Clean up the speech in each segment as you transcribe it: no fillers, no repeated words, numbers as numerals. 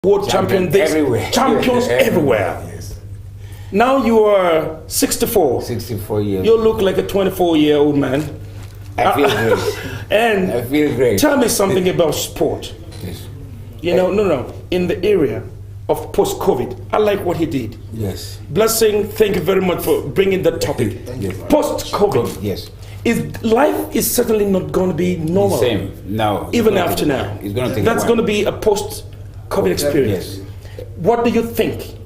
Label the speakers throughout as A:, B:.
A: world champion this,
B: everywhere.
A: champions everywhere.
B: Yes.
A: Now you are 64.
B: 64 years.
A: You look like a 24-year-old man.
B: I feel great.
A: And
B: I feel great.
A: Tell me something about sport.
B: Yes.
A: You know, no. In the area of post-COVID, I like what he did.
B: Yes.
A: Blessing, thank you very much for bringing that topic.
B: Yes.
A: Post-COVID.
B: Yes.
A: Life is certainly not going to be normal.
B: Same. No.
A: Even after now.
B: It's going to take
A: That's going to be a post-COVID experience.
B: Yes.
A: What do you think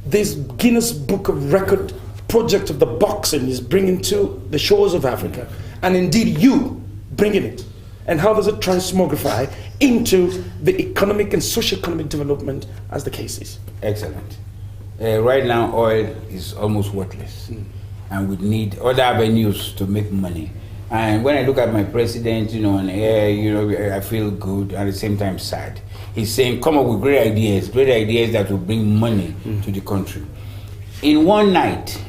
A: this Guinness Book of Record project of the boxing is bringing to the shores of Africa, and indeed you bringing it, and how does it transmogrify into the economic and socio-economic development as the case is?
B: Excellent. Right now, oil is almost worthless, and we need other avenues to make money. And when I look at my president, on air, I feel good, at the same time sad. He's saying, come up with great ideas that will bring money to the country. In one night,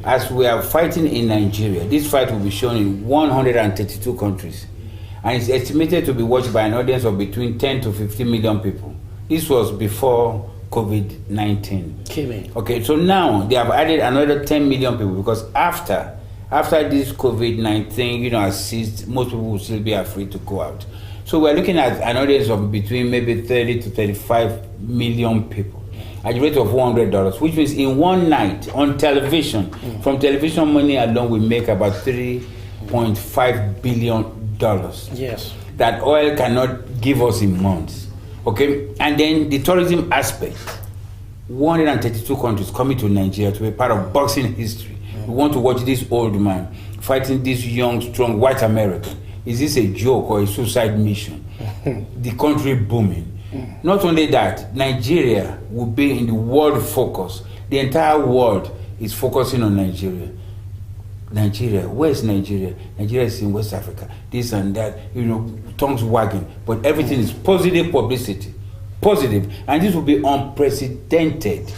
B: as we are fighting in Nigeria, this fight will be shown in 132 countries. And it's estimated to be watched by an audience of between 10 to 15 million people. This was before COVID-19
A: came in.
B: Okay, so now they have added another 10 million people, because after this COVID-19, has ceased, most people will still be afraid to go out. So we're looking at an audience of between maybe 30 to 35 million people at the rate of $100, which means in one night on television, from television money alone, we make about $3.5 billion.
A: Yes.
B: That oil cannot give us in months. Okay, and then the tourism aspect, 132 countries coming to Nigeria to be part of boxing history. We want to watch this old man fighting this young, strong white American. Is this a joke or a suicide mission? The country booming. Not only that, Nigeria will be in the world focus. The entire world is focusing on Nigeria. Nigeria, where is Nigeria? Nigeria is in West Africa. This and that, tongues wagging. But everything is positive publicity. Positive. And this will be unprecedented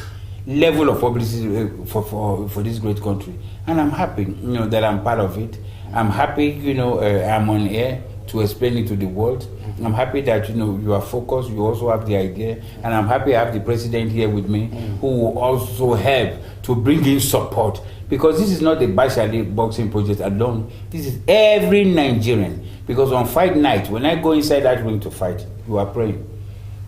B: level of publicity for this great country. And I'm happy, that I'm part of it. I'm happy, I'm on air to explain it to the world. I'm happy that, you are focused, you also have the idea. And I'm happy I have the president here with me, who will also help to bring in support. Because this is not the Bashali boxing project alone. This is every Nigerian. Because on fight night, when I go inside that ring to fight, you are praying.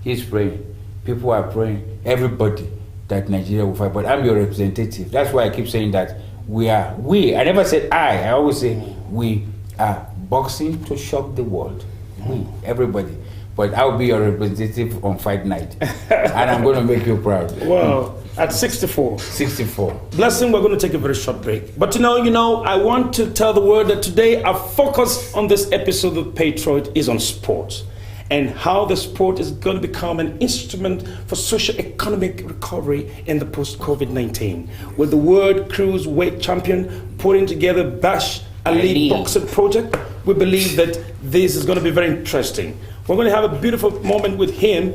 B: He's praying. People are praying. Everybody that Nigeria will fight. But I'm your representative. That's why I keep saying that we. I never said I always say we are boxing to shock the world. We, everybody. But I'll be your representative on fight night. And I'm going to make you proud.
A: Well, at 64.
B: 64.
A: Blessing, we're going to take a very short break. But I want to tell the world that today our focus on this episode of Patriot is on sports, and how the sport is going to become an instrument for socio-economic recovery in the post-COVID-19. With the world cruiserweight champion putting together Bash Ali Boxing Project, we believe that this is going to be very interesting. We're going to have a beautiful moment with him.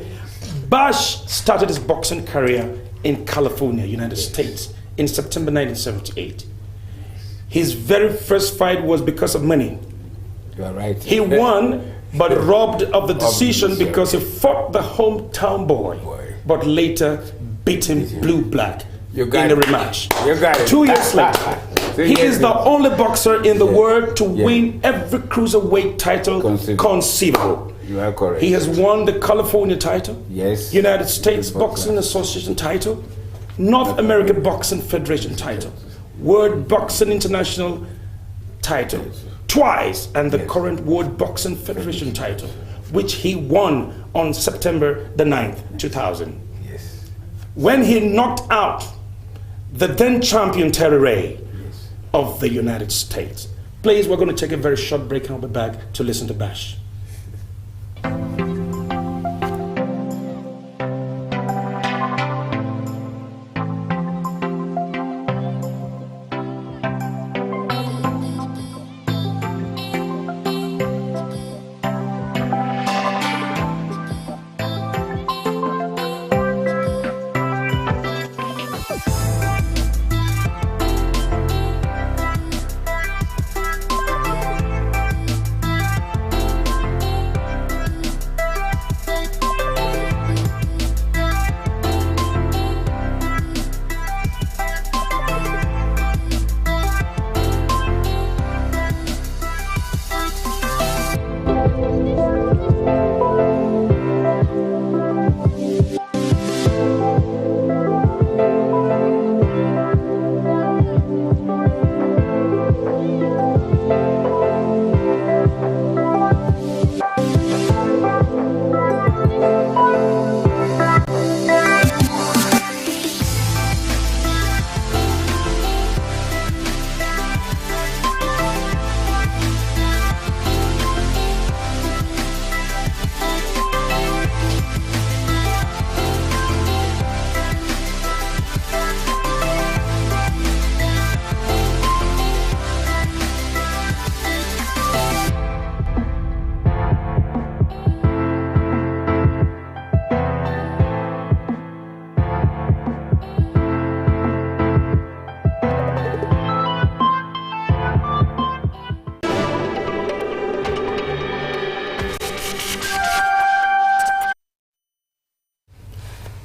A: Bash started his boxing career in California, United States, in September 1978. His very first fight was because of money.
B: You are right.
A: He won, but robbed of the decision because he fought the hometown boy, but later beat him blue-black in the rematch.
B: You got it.
A: 2 years later. He is the only boxer in the world to win every cruiserweight title conceivable.
B: You are correct.
A: He has won the California title,
B: yes,
A: United States Boxing Association title, North American Boxing Federation title, World Boxing International title, twice, and the current World Boxing Federation title, which he won on September the 9th, 2000.
B: Yes.
A: When he knocked out the then champion Terry Ray of the United States. Please, we're going to take a very short break and I'll be back to listen to Bash.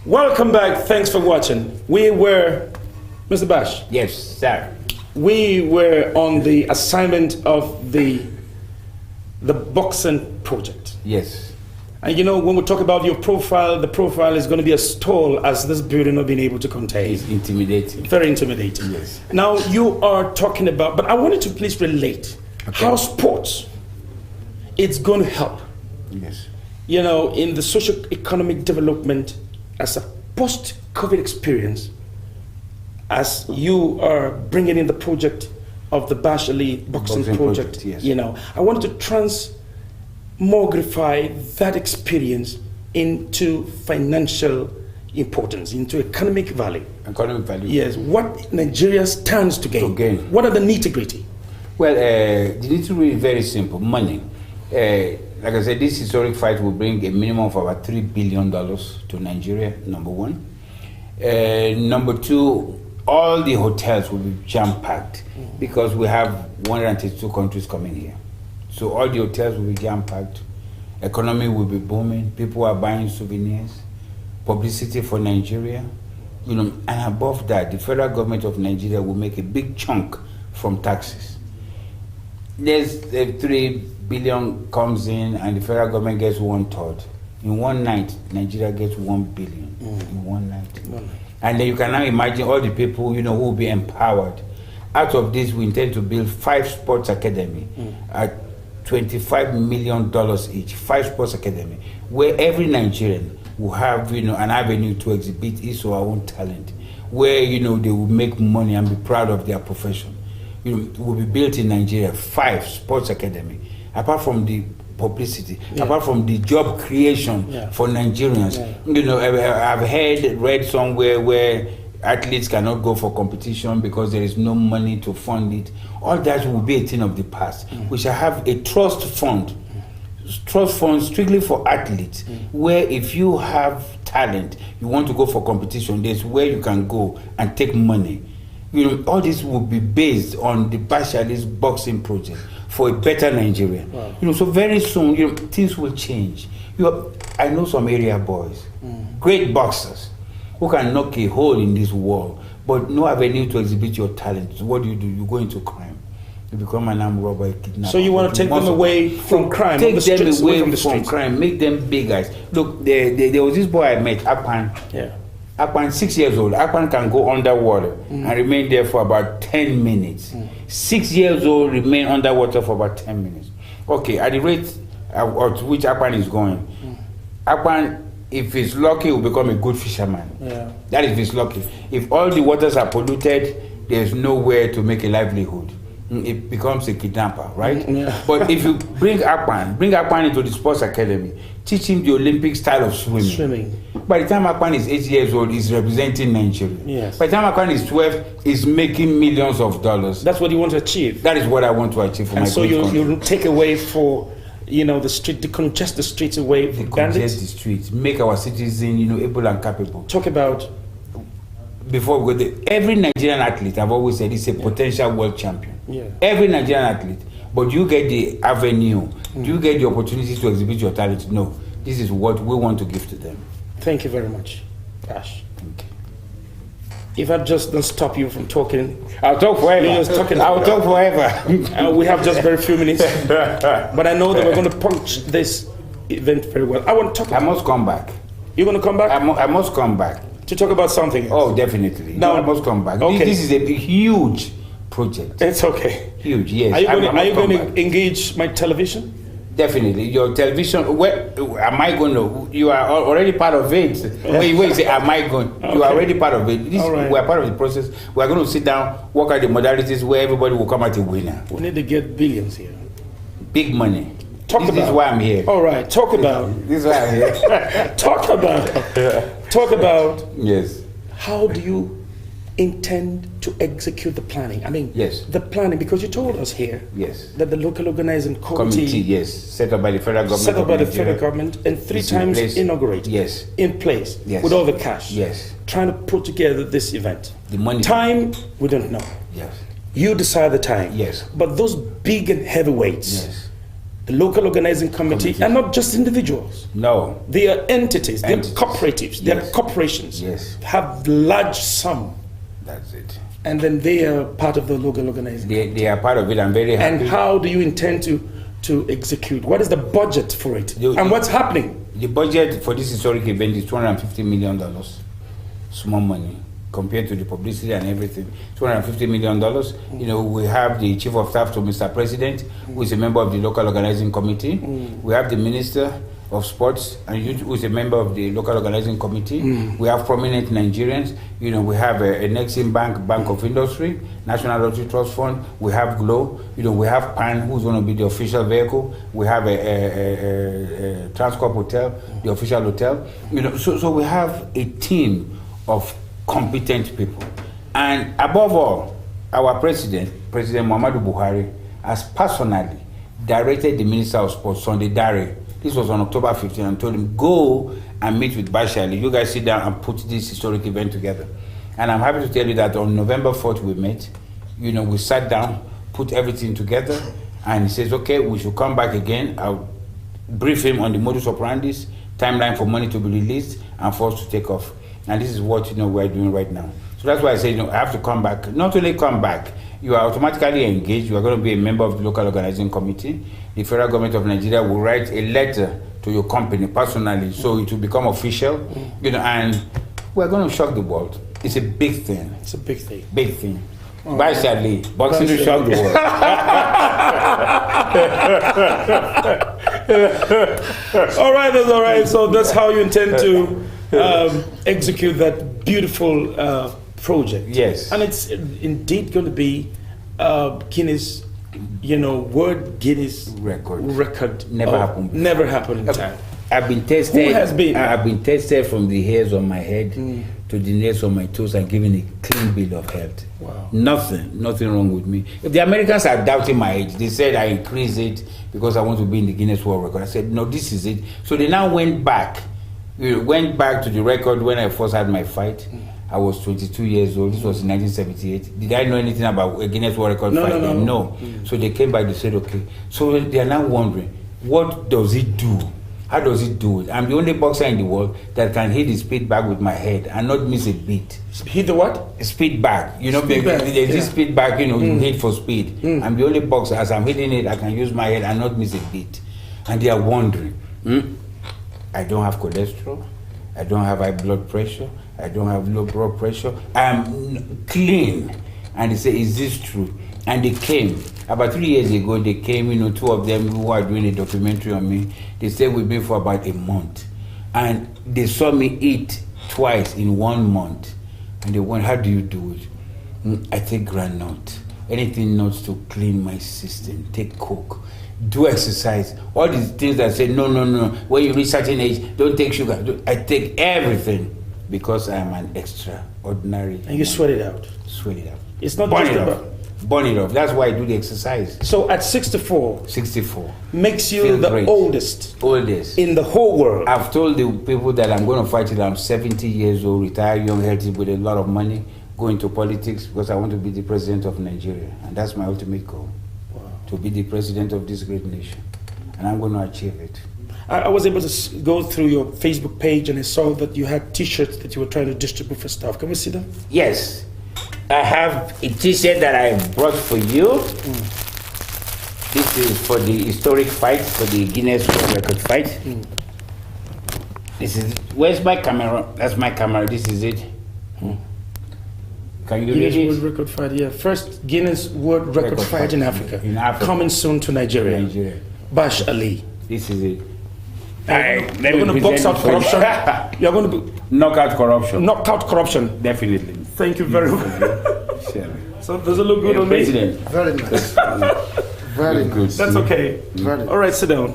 A: Welcome back. Thanks for watching. We were, Mr. Bash.
B: Yes, sir.
A: We were on the assignment of the boxing project.
B: Yes.
A: And you know, when we talk about your profile, the profile is going to be as tall as this building not being able to contain.
B: It's intimidating.
A: Very intimidating.
B: Yes.
A: Now you are talking about, but I wanted to please relate how sports it's going to help.
B: Yes.
A: You know, in the socio-economic development as a post-COVID experience, as you are bringing in the project of the Bash Ali boxing project,
B: yes.
A: you know, I wanted to transmogrify that experience into financial importance, into economic value.
B: Economic value.
A: Yes, what Nigeria stands to gain. What are the nitty-gritty?
B: Well, the nitty-gritty is very simple. Money. Like I said, this historic fight will bring a minimum of about $3 billion to Nigeria, number one. Number two, all the hotels will be jam-packed because we have 132 countries coming here. So all the hotels will be jam-packed. Economy will be booming. People are buying souvenirs. Publicity for Nigeria. You know, and above that, the federal government of Nigeria will make a big chunk from taxes. There's 3 billion comes in and the federal government gets 1/3. In one night, Nigeria gets 1 billion in one night. And then you can now imagine all the people, you know, who will be empowered. Out of this, we intend to build 5 sports academy at $25 million each. 5 sports academy, where every Nigerian will have, you know, an avenue to exhibit his or her own talent, where, you know, they will make money and be proud of their profession. You know, it will be built in Nigeria, 5 sports academy. Apart from the publicity, apart from the job creation for Nigerians. You know, I've read somewhere where athletes cannot go for competition because there is no money to fund it. All that will be a thing of the past. We shall have a trust fund strictly for athletes, where if you have talent, you want to go for competition, there's where you can go and take money. You know, all this will be based on the Bashalis boxing project for a better Nigeria. Wow. You know, so very soon, you know, things will change. I know some area boys, great boxers, who can knock a hole in this wall, but no avenue to exhibit your talent. What do? You go into crime. You become an armed robber, a kidnapper.
A: So you want to take them away from crime?
B: Take them away from crime. Make them big guys. Look, there was this boy I met, Akpan. Yeah. Akpan, 6 years old. Akpan can go underwater and remain there for about 10 minutes. 6 years old, remain underwater for about 10 minutes. Okay, at the rate at which Akpan is going, Akpan, if he's lucky, will become a good fisherman. Yeah. That is if he's lucky. If all the waters are polluted, there's nowhere to make a livelihood. It becomes a kidnapper, right? Yeah. But if you bring Akpan into the sports academy, teach him the Olympic style of swimming. By the time Akpan is 8 years old, he's representing Nigeria. Yes. By the time Akpan is 12, he's making millions of dollars.
A: That's what you want to achieve.
B: That is what I want to achieve for my country.
A: And so you take away for, you know, the street, decongest the streets away from bandits.
B: Decongest the streets, make our citizens, you know, able and capable.
A: Talk about.
B: Before we go there, every Nigerian athlete, I've always said, is a potential world champion. Yeah. Every Nigerian athlete. But do you get the avenue? Do you get the opportunity to exhibit your talent? No. This is what we want to give to them.
A: Thank you very much, Ash. Thank you. If I just don't stop you from talking,
B: I'll talk forever. I'll talk forever.
A: We have just very few minutes. But I know that we're going to punch this event very well. I want to talk about.
B: I must come back.
A: You're going to come back?
B: I must come back.
A: To talk about something else.
B: Oh, definitely. Now I must come back. Okay. This is a huge project.
A: It's okay.
B: Huge, yes.
A: Are you going to engage my television?
B: Definitely. Your television, where am I going to? You are already part of it. When you say, am I going? Okay. You are already part of it. We are part of the process. We are going to sit down, work out the modalities where everybody will come out a winner.
A: We need to get billions here.
B: Big money.
A: This
B: is why I'm here.
A: All right. Talk about.
B: This is why I'm here.
A: Talk about.
B: Yes.
A: How do you intend to execute the planning? I mean,
B: yes,
A: the planning, because you told us here,
B: yes,
A: that the local organizing committee,
B: yes, set up by the federal government,
A: and 3 times inaugurated,
B: yes,
A: in place,
B: yes,
A: with all the cash,
B: yes,
A: trying to put together this event.
B: The money,
A: time, we don't know.
B: Yes,
A: you decide the time.
B: Yes,
A: but those big and heavyweights,
B: yes,
A: the local organizing committee, and not just individuals.
B: No.
A: They are entities, they are cooperatives, they are corporations.
B: Yes.
A: Have large sum.
B: That's it.
A: And then they are part of the local organizing.
B: They are part of it. I'm very happy.
A: And how do you intend to execute? What is the budget for it? And what's happening?
B: The budget for this historic event is $250 million. Small money compared to the publicity and everything. $250 million. You know, we have the chief of staff to Mr. President, who is a member of the local organizing committee. We have the minister of sports and youth, who is a member of the local organizing committee. We have prominent Nigerians. You know, we have a Nexim Bank, Bank of Industry, National Lottery Trust Fund. We have Glow. You know, we have PAN, who's going to be the official vehicle. We have a Transcorp Hotel, the official hotel. You know, so we have a team of competent people. And above all, our president, President Muhammadu Buhari, has personally directed the Minister of Sports, Sunday Dare. This was on October 15, and told him, go and meet with Bashali. You guys sit down and put this historic event together. And I'm happy to tell you that on November 4th we met. You know, we sat down, put everything together, and he says, okay, we should come back again. I'll brief him on the modus operandi, timeline for money to be released, and for us to take off. And this is what, you know, we're doing right now. So that's why I say, you know, I have to come back. Not only come back, you are automatically engaged. You are going to be a member of the local organizing committee. The federal government of Nigeria will write a letter to your company personally, so it will become official. You know, and we're going to shock the world. It's a big thing.
A: It's a big thing.
B: Big thing. Bashali, boxing to shock the world.
A: All right, that's all right. So that's how you intend to execute that beautiful project.
B: Yes.
A: And it's indeed going to be Guinness, you know, World Guinness record.
B: Never happened before.
A: Never happened in time.
B: I've been tested.
A: Who has been?
B: I've been tested from the hairs on my head to the nails on my toes and given a clean bill of health.
A: Wow.
B: Nothing wrong with me. If the Americans are doubting my age, they said I increased it because I want to be in the Guinness World Record. I said, no, this is it. So they now went back to the record when I first had my fight. I was 22 years old. This was in 1978. Did I know anything about a Guinness World Record fight? No. So they came back, they said, okay. So they are now wondering, what does it do? How does it do it? I'm the only boxer in the world that can hit the speed bag with my head and not miss a beat.
A: Hit the what?
B: Speed bag. You know, there's this speed bag, you know, you hit for speed. I'm the only boxer, as I'm hitting it, I can use my head and not miss a beat. And they are wondering, I don't have cholesterol, I don't have high blood pressure, I don't have low blood pressure, I'm clean. And they say, is this true? And they came. About 3 years ago, they came, you know, two of them who are doing a documentary on me. They stayed with me for about a month. And they saw me eat twice in 1 month. And they went, how do you do it? I take groundnut. Anything nuts to clean my system. Take coke. Do exercise. All these things that say, no. When you reach certain age, don't take sugar. I take everything because I am an extraordinary.
A: And you sweat it out.
B: Sweat it out.
A: It's not just about...
B: Burn it off. That's why I do the exercise.
A: So at 64 makes you the
B: great.
A: oldest
B: in
A: the whole world.
B: I've told the people that I'm going to fight till I'm 70 years old, retire young, healthy, with a lot of money, go into politics because I want to be the president of Nigeria. And that's my ultimate goal. Wow. To be the president of this great nation. And I'm going to achieve it.
A: I was able to go through your Facebook page and I saw that you had t-shirts that you were trying to distribute for staff. Can we see them?
B: Yes. I have a t-shirt that I brought for you. This is for the historic fight, for the Guinness World Record fight. This is, where's my camera? That's my camera, this is it. Can you
A: Guinness
B: read it?
A: World Record fight, yeah. First Guinness World Record fight in Africa. Coming soon to Nigeria. Bash Ali.
B: This is it.
A: You're going to box out corruption. You're going to
B: knock out corruption.
A: Knock out corruption.
B: Definitely.
A: Thank you very much. So does it look good on
B: President.
A: me?
C: Very nice. Very good.
A: That's okay. All right, sit down.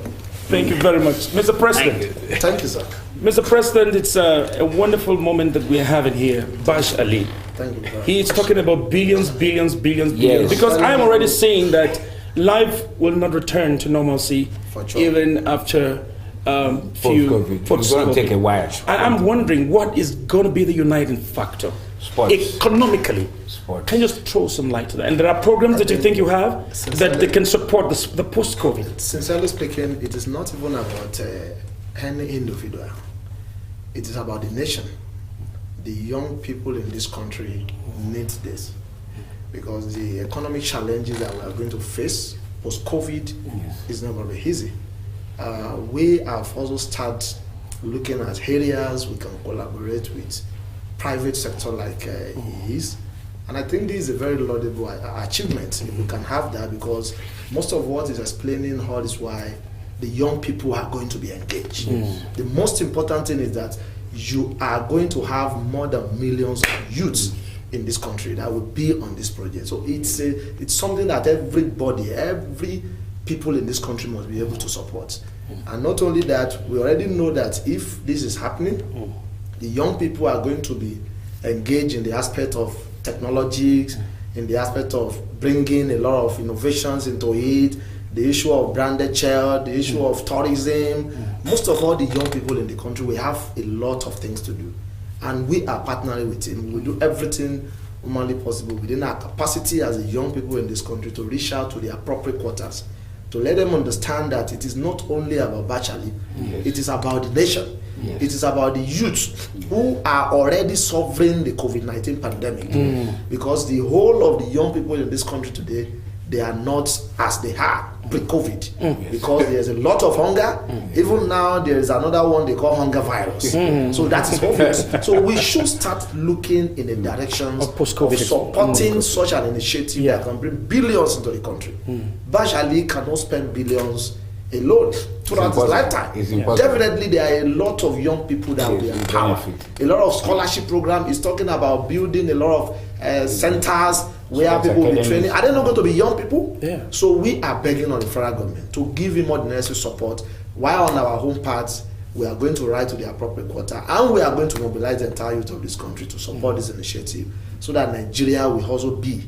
A: Thank you very much. Mr. President.
C: Thank you, sir.
A: Mr. President, it's a wonderful moment that we're having here. Bash Ali.
C: Thank you.
A: He is talking about billions.
B: Yes.
A: Because I'm already saying that life will not return to normalcy
C: For sure.
A: even after
B: Post-COVID. It's going to take a while.
A: I'm wondering what is going to be the uniting factor
B: Sports.
A: economically.
B: Sports.
A: Can you just throw some light to that? And there are programs that you think you have that they can support the post-COVID.
C: Sincerely speaking, it is not even about any individual. It is about the nation. The young people in this country need this because the economic challenges that we are going to face post-COVID is not going to be easy. We have also started looking at areas we can collaborate with private sector like is. And I think this is a very laudable achievement if we can have that, because most of what is explaining all is why the young people are going to be engaged. The most important thing is that you are going to have more than millions of youths in this country that will be on this project. So it's something that every people in this country must be able to support. And not only that, we already know that if this is happening, the young people are going to be engaged in the aspect of technologies, in the aspect of bringing a lot of innovations into it, the issue of branded child, the issue of tourism. Most of all the young people in the country, we have a lot of things to do. And we are partnering with him. We do everything humanly possible within our capacity as the young people in this country to reach out to the appropriate quarters, to let them understand that it is not only about Bachali, it is about the nation. It is about the youth who are already suffering the COVID-19 pandemic. Because the whole of the young people in this country today, they are not as they are pre-COVID. Because there's a lot of hunger. Even now, there is another one they call hunger virus. So that is obvious. So we should start looking in the direction of supporting such an initiative that can bring billions into the country. Bashali cannot spend billions alone throughout his lifetime. Definitely there are a lot of young people that will be empowered. A lot of scholarship program is talking about building a lot of centers where people will be training. Are they not going to be young people? So we are begging on the federal government to give him all the necessary support, while on our home parts we are going to write to the appropriate quarter, and we are going to mobilize the entire youth of this country to support this initiative so that Nigeria will also be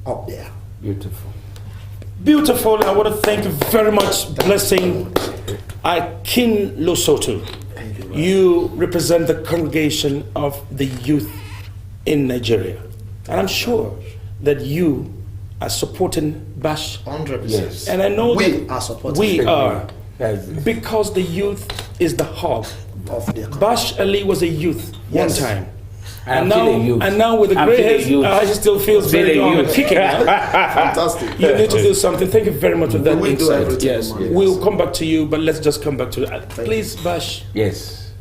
C: up there.
A: Beautiful. I want to thank you very much, Blessing Akin Losoto. You represent the congregation of the youth in Nigeria. And I'm sure that you are supporting Bash.
C: 100%.
A: And I know
C: we are supporting.
A: We are. Because the youth is the hub. Bash Ali was a youth one time. And now with the grey hair, he still feels very young and kicking.
C: Fantastic.
A: You need to do something. Thank you very much for that insight. Yes. We'll come back to you, but let's just come back to that. Please, Bash.
B: Yes.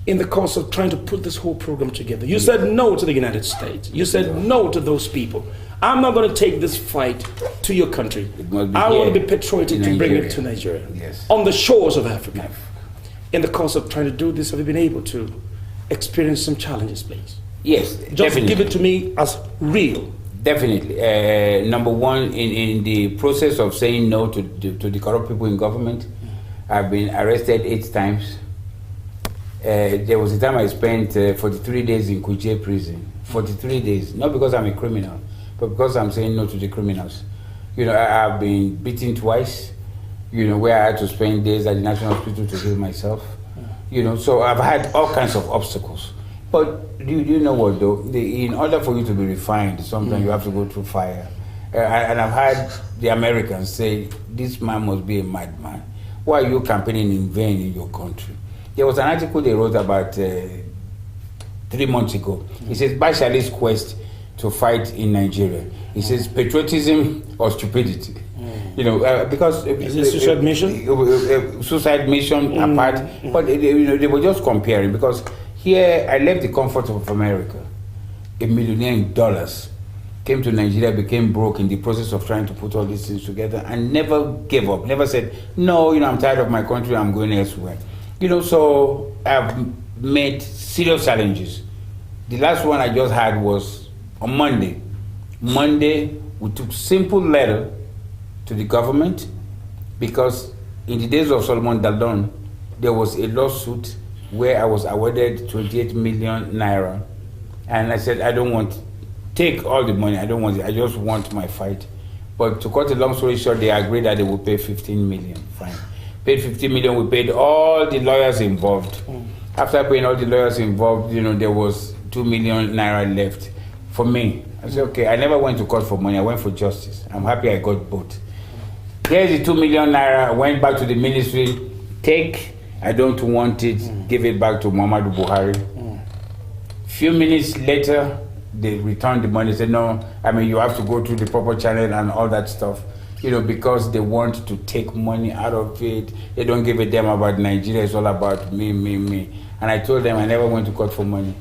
A: In the course of trying to put this whole program together, you said no to the United States. You said no to those people. I'm not going to take this fight to your country. I want to be patriotic to bring it to Nigeria.
B: Yes.
A: On the shores of Africa. In the course of trying to do this, have you been able to experience some challenges, please?
B: Yes,
A: just
B: definitely.
A: Give it to me as real.
B: Definitely. Number one, in the process of saying no to the corrupt people in government, I've been arrested 8 times. There was a time I spent 43 days in Kuje prison. 43 days, not because I'm a criminal, but because I'm saying no to the criminals. You know, I've been beaten twice, you know, where I had to spend days at the National Hospital to heal myself. You know, so I've had all kinds of obstacles. But do you know what though? In order for you to be refined, sometimes you have to go through fire. And I've had the Americans say, this man must be a madman. Why are you campaigning in vain in your country? There was an article they wrote about 3 months ago. It says, Bashali's quest to fight in Nigeria. It says, patriotism or stupidity. You know, because
A: is it suicide mission?
B: Suicide mission apart, but they were just comparing, because here I left the comfort of America, a millionaire in dollars, came to Nigeria, became broke in the process of trying to put all these things together, and never gave up, never said, no, you know, I'm tired of my country, I'm going elsewhere. You know, so I've met serious challenges. The last one I just had was on Monday. Monday, we took simple letter to the government, because in the days of Solomon Dalon, there was a lawsuit where I was awarded 28 million naira, and I said, I don't want, take all the money, I don't want it, I just want my fight. But to cut a long story short, they agreed that they would pay 15 million, fine. paid 50 million. We paid all the lawyers involved. After paying all the lawyers involved, there was 2 million naira left for me. I said, okay, I never went to court for money. I went for justice. I'm happy I got both. Here's the 2 million naira. I went back to the ministry. Take, I don't want it. Give it back to Muhammadu Buhari. Few minutes later, they returned the money. Said, no, you have to go through the proper channel and all that stuff. Because they want to take money out of it. They don't give a damn about Nigeria. It's all about me. And I told them I never went to court for money.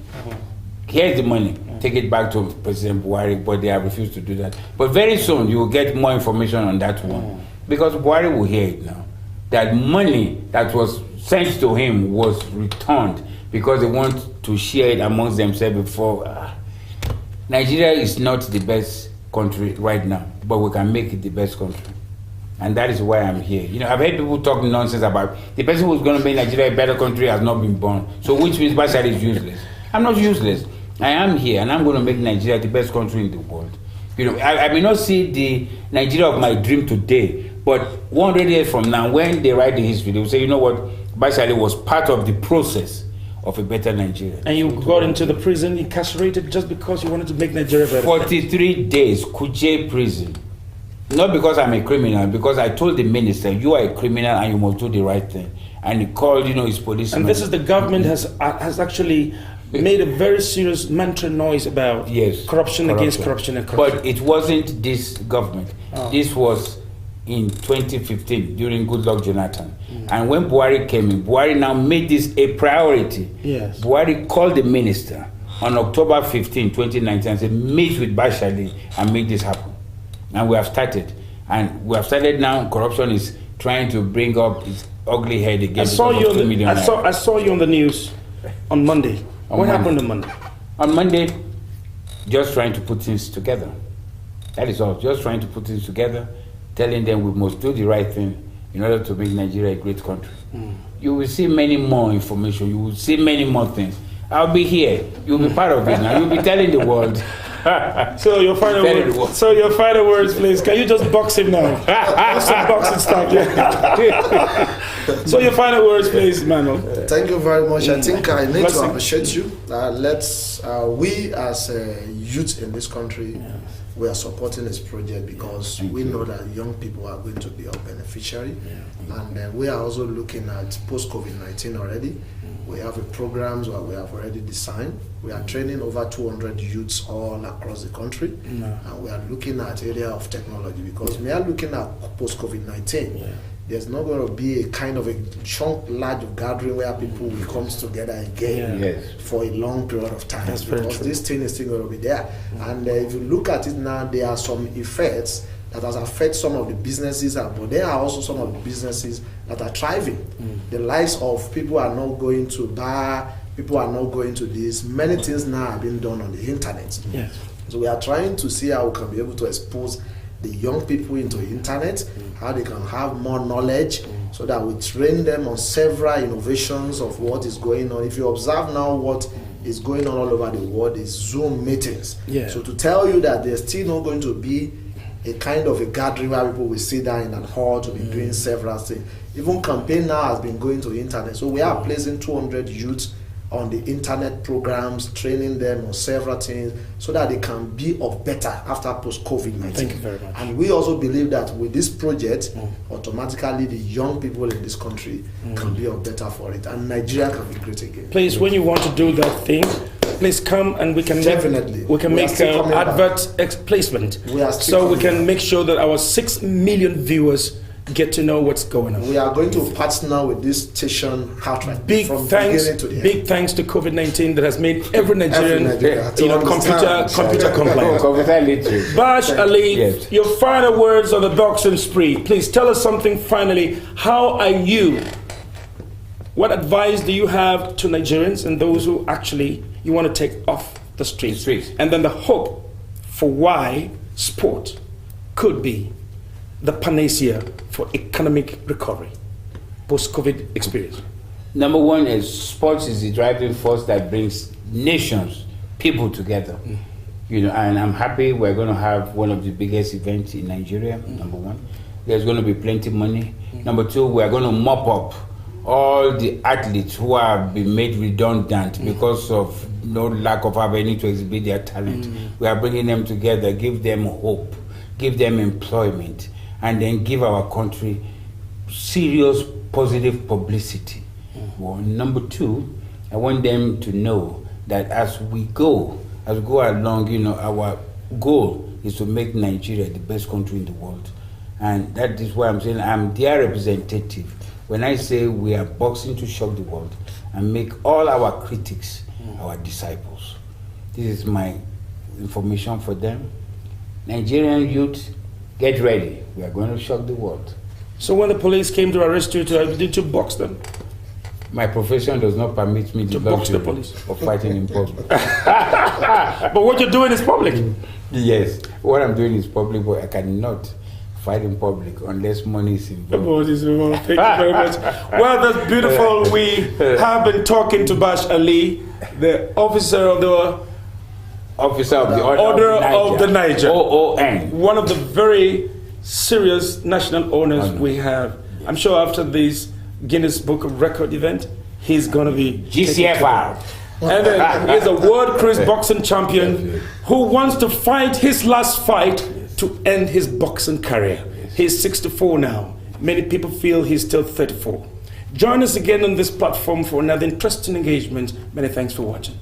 B: Here's the money. Take it back to President Buhari, but they have refused to do that. But very soon, you will get more information on that one. Because Buhari will hear it now. That money that was sent to him was returned because they want to share it amongst themselves before. Nigeria is not the best country right now, but we can make it the best country. And that is why I'm here. I've heard people talk nonsense about the person who's going to make Nigeria a better country has not been born. So which means Bashar is useless. I'm not useless. I am here and I'm going to make Nigeria the best country in the world. I may not see the Nigeria of my dream today, but 100 years from now, when they write the history, they will say, you know what, Bashar was part of the process of a better Nigeria.
A: And you got into the prison, incarcerated, just because you wanted to make Nigeria better?
B: 43 days, Kuje prison. Not because I'm a criminal, because I told the minister, you are a criminal and you must do the right thing. And he called, his policeman.
A: And this is the government has actually made a very serious mantra noise about corruption against corruption and corruption.
B: But it wasn't this government. This was in 2015 during Goodluck Jonathan. And when Buhari came in, Buhari now made this a priority.
A: Yes.
B: Buhari called the minister on October 15, 2019 and said, meet with Bashali and make this happen. And we have started. And we have started now. Corruption is trying to bring up its ugly head again. I saw
A: you on the news on Monday. What happened on Monday?
B: On Monday, just trying to put things together. That is all. Just trying to put things together, telling them we must do the right thing in order to make Nigeria a great country. You will see many more information. You will see many more things. I'll be here. You'll be part of it now. You'll be telling the world.
A: So your final words, please. Can you just box him now? Some boxing stuff. Yeah. So your final words, please, Manuel.
C: Thank you very much. I think I need to appreciate you. We as youth in this country, we are supporting this project because we know that young people are going to be our beneficiary. And we are also looking at post-COVID-19 already. We have programs where we have already designed. We are training over 200 youths all across the country. And we are looking at area of technology because we are looking at post-COVID-19. There's not going to be a kind of a large gathering where people will come together again for a long period of time. Because this thing is still going to be there. And if you look at it now, there are some effects that has affected some of the businesses, but there are also some of the businesses that are thriving. The lives of people are not going to bar, people are not going to this. Many things now are being done on the internet. So we are trying to see how we can be able to expose the young people into the internet, how they can have more knowledge, so that we train them on several innovations of what is going on. If you observe now what is going on all over the world is Zoom meetings. So to tell you that there's still not going to be a kind of a gathering where people will sit down in a hall to be doing several things. Even campaign now has been going to the internet. So we are placing 200 youths on the internet programs, training them on several things so that they can be of better after post-COVID-19.
A: Thank you very much.
C: And we also believe that with this project, automatically the young people in this country can be of better for it. And Nigeria can be great again.
A: Please, when you want to do that thing, please come and we can make advert placement. So we can make sure that our 6 million viewers get to know what's going on.
C: We are going to partner with this station outright.
A: Big thanks to COVID-19 that has made every Nigerian computer compliant. Bash Ali, your final words on the boxing spree. Please tell us something finally. How are you? What advice do you have to Nigerians and those who actually you want to take off the streets? And then the hope for why sport could be the panacea for economic recovery, post-COVID experience.
B: Number one is sports is the driving force that brings nations, people together. And I'm happy we're going to have one of the biggest events in Nigeria, number one. there's going to be plenty money. Number two, we are going to mop up all the athletes who have been made redundant because of no lack of avenue to exhibit their talent. We are bringing them together, give them hope, give them employment, and then give our country serious positive publicity. Well, number two, I want them to know that as we go along, our goal is to make Nigeria the best country in the world. And that is why I'm saying I'm their representative. When I say we are boxing to shock the world and make all our critics our disciples. This is my information for them. Nigerian youth, get ready. We are going to shock the world.
A: So when the police came to arrest you, did you box them?
B: My profession does not permit me
A: to box the police
B: of fighting in public.
A: But what you're doing is public.
B: Yes, what I'm doing is public, but I cannot fight in public unless money is involved.
A: Thank you very much. Well, that's beautiful. We have been talking to Bash Ali, the officer of the Order of the Niger.
B: OON.
A: One of the very serious national honors we have. I'm sure after this Guinness Book of Record event, he's going to be
B: GCFR.
A: And then he's a world cruise boxing champion who wants to fight his last fight to end his boxing career. He's 64 now. Many people feel he's still 34. Join us again on this platform for another interesting engagement. Many thanks for watching.